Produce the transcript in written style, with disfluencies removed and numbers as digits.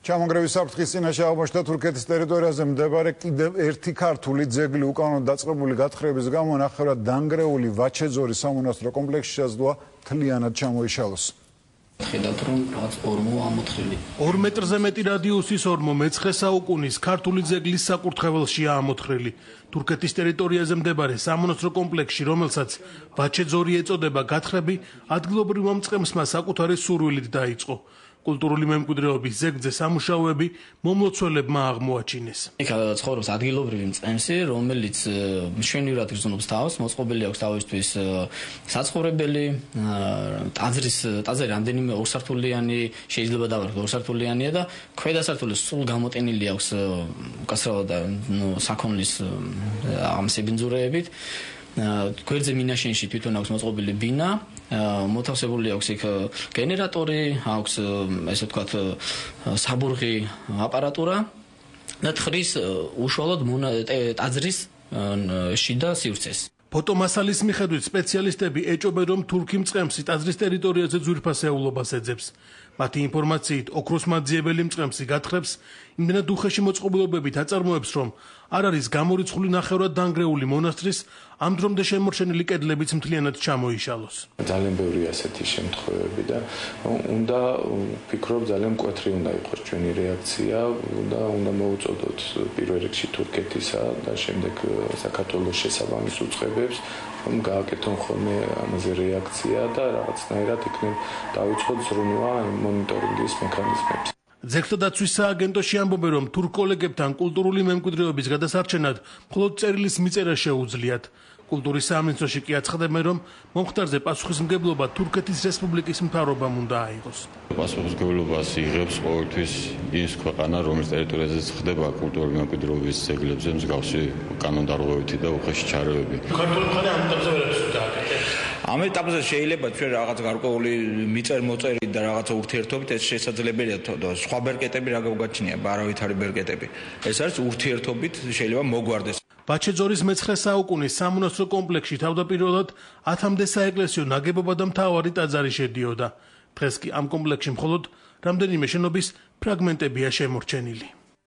ჩამონგრევის საფრთხის წინაშე აღმოჩნდა თურქეთის ტერიტორიაზე მდებარე კიდევ ერთი ქართული ძეგლი უკანონოდ დაწყებული გათხრების გამო ნახევრად დანგრეული ვაჩეძორის სამონასტრო კომპლექსში შესაძლოა მთლიანად ჩამოიშალოს. ხედავთ რომ რაღაც ორმო ამოთხრილი. 2 მეტრზე მეტი რადიუსის ორმო მე-9 საუკუნის ქართული ძეგლის საკურთხეველშია ამოთხრილი. თურქეთის ტერიტორიაზე მდებარე სამონასტრო კომპლექსში, რომელსაც ვაჩეძორი ეწოდება, გათხრები ადგილობრივმა მწყემსმა საკუთარი სურვილით დაიწყო. კულტურული მემკვიდრეობის ზეგრძე სამუშაოები მომლოცველებმა აღმოაჩინეს. იქ ცხოვრობს ადგილობრივი მწყემსი, რომელიც მშვენივრად გრძნობს თავს, მოწყობილი აქვს თავისთვის საცხოვრებელი, ტაძარი რამდენიმე ორსართულიანი, შეიძლება დავარქვა ორსართულიანია და ქვედა სართული სულ გამოტენილი აქვს უკაცრავად საქონლის ამსებინძურეებით. გვერდზე მინაშენში თვითონ აქვს მოწყობილი ბინა, მოთავსებული აქვს იქ გენერატორი, აქვს ესე ვთქვათ საბურღი აპარატურა და თხრის უშუალოდ ტაძრის შიდა სივრცეს. ფოტომასალის მიხედვით სპეციალისტები ეჭობენ, რომ თურქი მწყემსი ტაძრის ტერიტორიაზე ძვირფასეულობას ეძებს. მათი ინფორმაციით, ოქროს მაძიებელი მწყემსი გათხრებს იმდენად უხეში მოწყობილობებით აწარმოებს, რომ არ არის გამორიცხული ნახევრად დანგრეული მონასტრის ამ დრომდე შემორჩენილი კედლებიც მთლიანად ჩამოიშალოს. ძალიან ბევრი ასეთი შემთხვევები და უნდა ვფიქრობ ძალიან მკვეთრი უნდა იყოს ჩვენი რეაქცია და უნდა მოუწოდოთ პირველ რიგში თურქეთისა და შემდეგ საქართველოს შესაბამის უწყებებს რომ გააკეთონ ხოლმე ამაზე რეაქცია და რაღაცნაირად იქნებ დავიწყოთ ზრუნვა მონიტორინგის მექანიზმებს. ძეგლთა დაცვის სააგენტოში ამბობენ, რომ თურქ კოლეგებთან კულტურული მემკვიდრეობის გადასარჩენად მხოლოდ წერილის მიწერა შეუძლიათ. კულტურის სამინისტროში კი აცხადებენ, რომ მომხდარზე პასუხისმგებლობა თურქეთის რესპუბლიკის მთავრობამ უნდა აიღოს. პასუხისმგებლობას იღებს ყოველთვის ის ქვეყანა, რომლის ტერიტორიაზეც ხდება კულტურული მემკვიდრეობის ძეგლებზე მსგავსი კანონდარღვევითი და უხეში ჩარევები. ქართული მხარე ამ ეტაპზე ვერაფერს დააკეთებს. ამ ეტაპზე შეიძლება ჩვენ რაღაც გარკვეული მიწერ-მოწერი და რაღაცა ურთიერთობით ეს შესაძლებელია და სხვა ბერკეტები რა გავგაჩნია, არავითარი ბერკეტები. ეს არის ურთიერთობით შეიძლება მოგვარდეს. ვაჩეძორის მე-9 საუკუნის სამონასტრო კომპლექსში თავდაპირველად 10-მდე საეკლესიო ნაგებობა და მთავარი ტაძარი შედიოდა. დღეს კი ამ კომპლექსში მხოლოდ რამდენიმე შენობის ფრაგმენტებია შემორჩენილი.